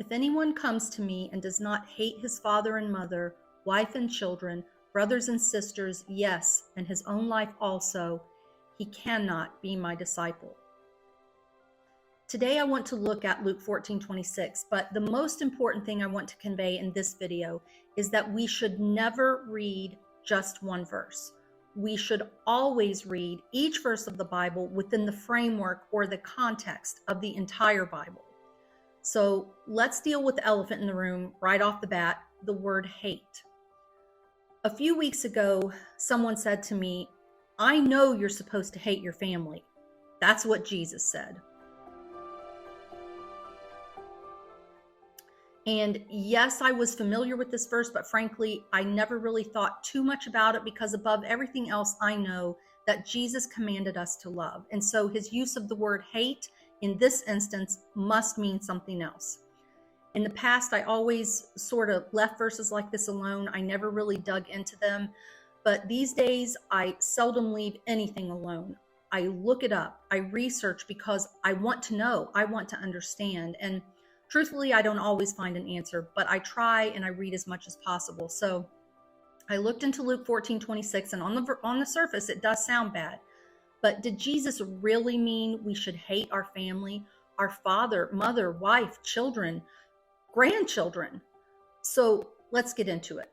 If anyone comes to me and does not hate his father and mother, wife and children, brothers and sisters, yes, and his own life also, he cannot be my disciple. Today I want to look at Luke 14:26, but the most important thing I want to convey in this video is that we should never read just one verse. We should always read each verse of the Bible within the framework or the context of the entire Bible. So let's deal with the elephant in the room right off the bat, the word hate. A few weeks ago, someone said to me, "I know you're supposed to hate your family. That's what Jesus said." And yes, I was familiar with this verse, but frankly, I never really thought too much about it because above everything else, I know that Jesus commanded us to love. And so his use of the word hate in this instance must mean something else. In the past, I always sort of left verses like this alone. I never really dug into them. But these days, I seldom leave anything alone. I look it up. I research because I want to know. I want to understand. And truthfully, I don't always find an answer, but I try and I read as much as possible. So I looked into Luke 14:26, and on the surface, it does sound bad. But did Jesus really mean we should hate our family, our father, mother, wife, children, grandchildren? So let's get into it.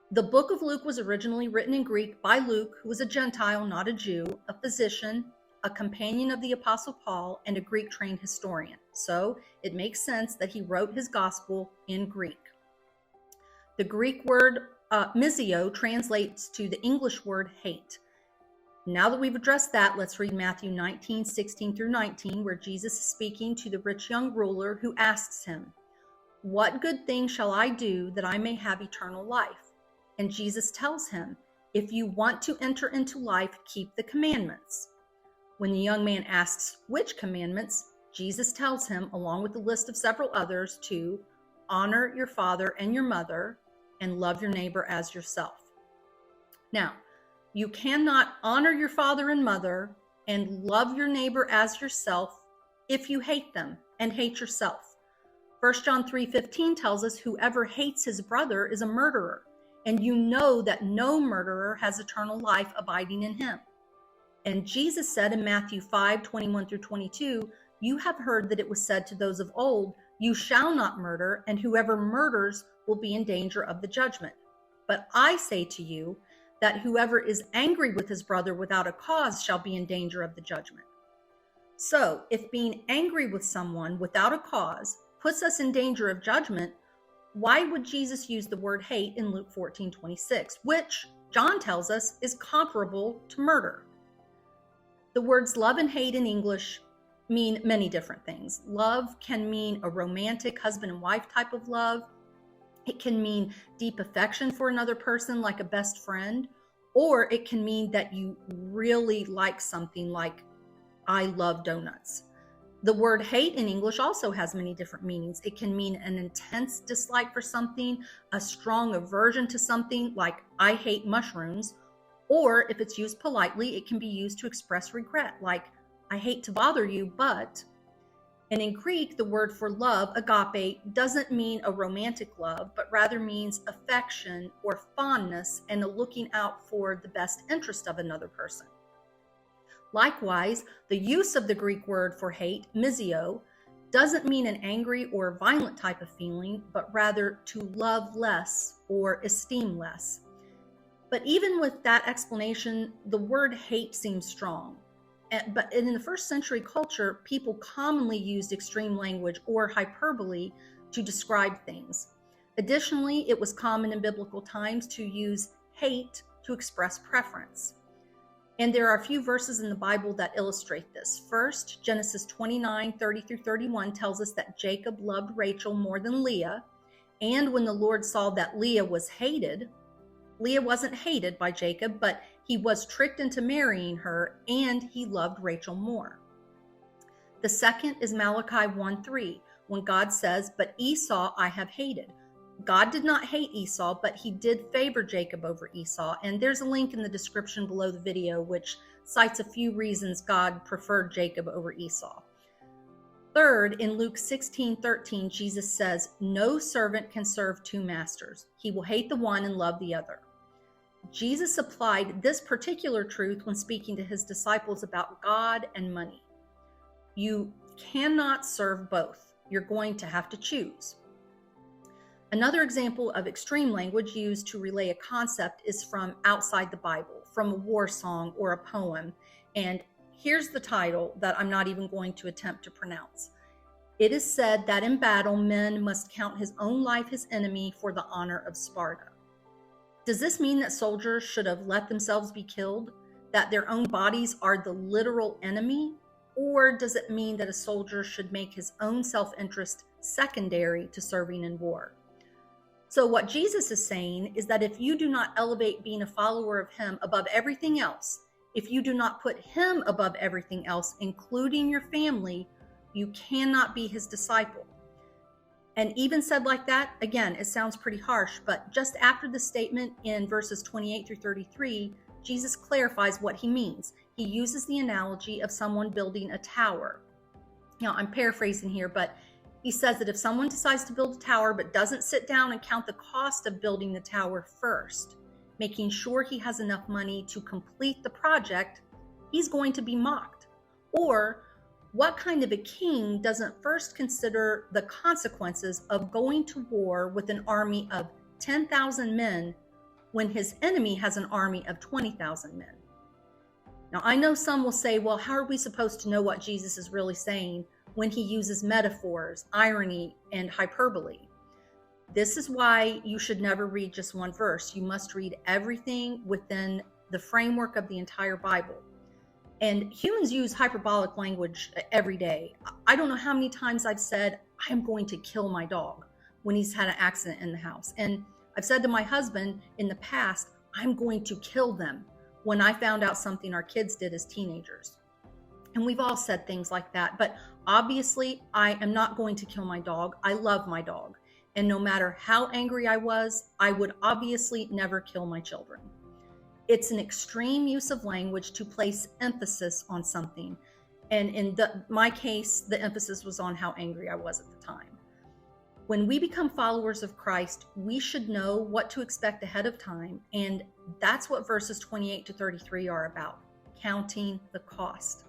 The book of Luke was originally written in Greek by Luke, who was a Gentile, not a Jew, a physician, a companion of the Apostle Paul, and a Greek-trained historian. So it makes sense that he wrote his gospel in Greek. The Greek word misio translates to the English word hate. Now that we've addressed that, let's read Matthew 19:16 through 19, where Jesus is speaking to the rich young ruler who asks him, "What good thing shall I do that I may have eternal life?" And Jesus tells him, "If you want to enter into life, keep the commandments." When the young man asks which commandments, Jesus tells him, along with a list of several others, to honor your father and your mother and love your neighbor as yourself. Now, you cannot honor your father and mother and love your neighbor as yourself if you hate them and hate yourself. 1 John 3:15 tells us whoever hates his brother is a murderer, and you know that no murderer has eternal life abiding in him. And Jesus said in Matthew 5:21 through 22, "You have heard that it was said to those of old, 'You shall not murder, and whoever murders will be in danger of the judgment.' But I say to you that whoever is angry with his brother without a cause shall be in danger of the judgment." So, if being angry with someone without a cause puts us in danger of judgment, why would Jesus use the word hate in Luke 14:26, which John tells us is comparable to murder? The words love and hate in English mean many different things. Love can mean a romantic husband and wife type of love. It can mean deep affection for another person, like a best friend, or it can mean that you really like something, like I love donuts. The word hate in English also has many different meanings. It can mean an intense dislike for something, a strong aversion to something, like I hate mushrooms, or if it's used politely, it can be used to express regret, like I hate to bother you, but. And in Greek, the word for love, agape, doesn't mean a romantic love, but rather means affection or fondness and a looking out for the best interest of another person. Likewise, the use of the Greek word for hate, misio, doesn't mean an angry or violent type of feeling, but rather to love less or esteem less. But even with that explanation, the word hate seems strong. But in the first century culture, people commonly used extreme language or hyperbole to describe things. Additionally, it was common in biblical times to use hate to express preference. And there are a few verses in the Bible that illustrate this. First, Genesis 29:30 through 31 tells us that Jacob loved Rachel more than Leah. And when the Lord saw that Leah was hated, Leah wasn't hated by Jacob, but he was tricked into marrying her, and he loved Rachel more. The second is Malachi 1:3, when God says, "But Esau I have hated." God did not hate Esau, but he did favor Jacob over Esau. And there's a link in the description below the video which cites a few reasons God preferred Jacob over Esau. Third, in Luke 16:13, Jesus says, "No servant can serve two masters. He will hate the one and love the other." Jesus applied this particular truth when speaking to his disciples about God and money. You cannot serve both. You're going to have to choose. Another example of extreme language used to relay a concept is from outside the Bible, from a war song or a poem. And here's the title that I'm not even going to attempt to pronounce. It is said that in battle, men must count his own life his enemy for the honor of Sparta. Does this mean that soldiers should have let themselves be killed? That their own bodies are the literal enemy? Or does it mean that a soldier should make his own self-interest secondary to serving in war? So what Jesus is saying is that if you do not elevate being a follower of him above everything else, if you do not put him above everything else, including your family, you cannot be his disciple. And even said like that, again, it sounds pretty harsh, but just after the statement in verses 28 through 33, Jesus clarifies what he means. He uses the analogy of someone building a tower. Now, I'm paraphrasing here, but he says that if someone decides to build a tower but doesn't sit down and count the cost of building the tower first, making sure he has enough money to complete the project, he's going to be mocked. Or what kind of a king doesn't first consider the consequences of going to war with an army of 10,000 men when his enemy has an army of 20,000 men? Now, I know some will say, well, how are we supposed to know what Jesus is really saying when he uses metaphors, irony, and hyperbole? This is why you should never read just one verse. You must read everything within the framework of the entire Bible. And humans use hyperbolic language every day. I don't know how many times I've said, I'm going to kill my dog when he's had an accident in the house. And I've said to my husband in the past, I'm going to kill them when I found out something our kids did as teenagers. And we've all said things like that. But obviously, I am not going to kill my dog. I love my dog. And no matter how angry I was, I would obviously never kill my children. It's an extreme use of language to place emphasis on something. And in my case, the emphasis was on how angry I was at the time. When we become followers of Christ, we should know what to expect ahead of time. And that's what verses 28 to 33 are about, counting the cost.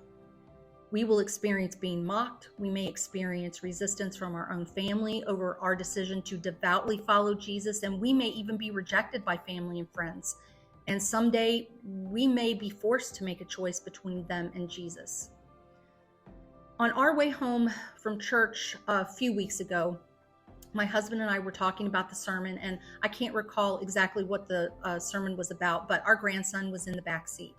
We will experience being mocked. We may experience resistance from our own family over our decision to devoutly follow Jesus. And we may even be rejected by family and friends. And someday we may be forced to make a choice between them and Jesus. On our way home from church a few weeks ago, my husband and I were talking about the sermon, and I can't recall exactly what the sermon was about, but our grandson was in the back seat.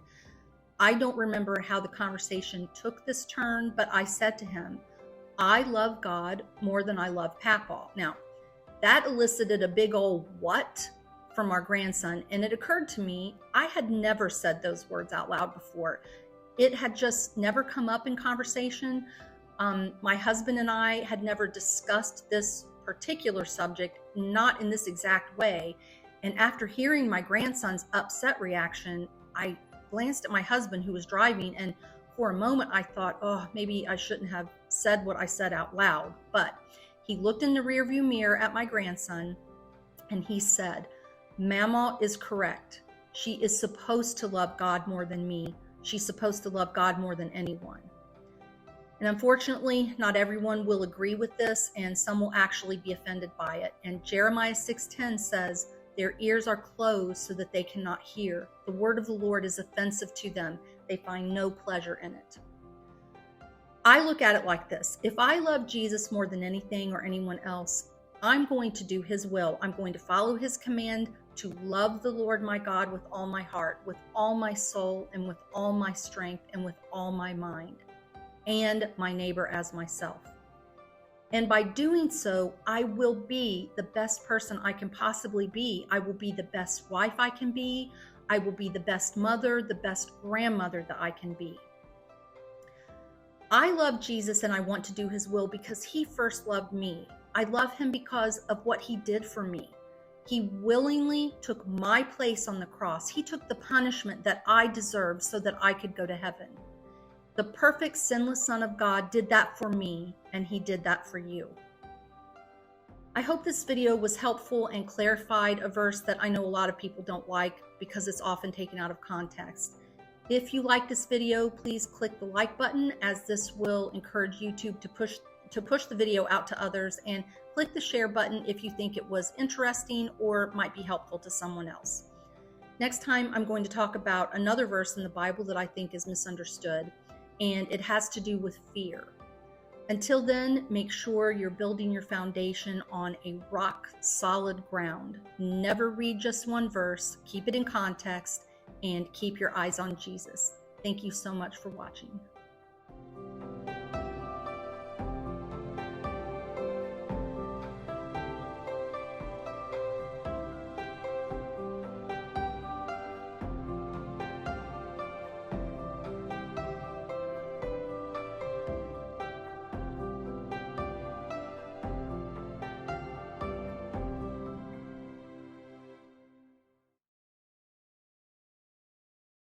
I don't remember how the conversation took this turn, but I said to him, I love God more than I love Papa. Now, that elicited a big old what from our grandson, and it occurred to me, I had never said those words out loud before. It had just never come up in conversation. My husband and I had never discussed this particular subject, not in this exact way. And after hearing my grandson's upset reaction, I glanced at my husband who was driving, and for a moment I thought, oh, maybe I shouldn't have said what I said out loud. But he looked in the rearview mirror at my grandson and he said, Mama is correct. She is supposed to love God more than me. She's supposed to love God more than anyone. And unfortunately, not everyone will agree with this, and some will actually be offended by it. And Jeremiah 6:10 says, their ears are closed so that they cannot hear. The word of the Lord is offensive to them. They find no pleasure in it. I look at it like this. If I love Jesus more than anything or anyone else, I'm going to do his will. I'm going to follow his command to love the Lord my God with all my heart, with all my soul, and with all my strength, and with all my mind, and my neighbor as myself. And by doing so, I will be the best person I can possibly be. I will be the best wife I can be. I will be the best mother, the best grandmother that I can be. I love Jesus and I want to do his will because he first loved me. I love him because of what he did for me. He willingly took my place on the cross. He took the punishment that I deserved so that I could go to heaven. The perfect sinless Son of God did that for me, and he did that for you. I hope this video was helpful and clarified a verse that I know a lot of people don't like because it's often taken out of context. If you like this video, please click the like button, as this will encourage YouTube to push the video out to others, and click the share button if you think it was interesting or might be helpful to someone else. Next time, I'm going to talk about another verse in the Bible that I think is misunderstood, and it has to do with fear. Until then, make sure you're building your foundation on a rock solid ground. Never read just one verse, keep it in context, and keep your eyes on Jesus. Thank you so much for watching.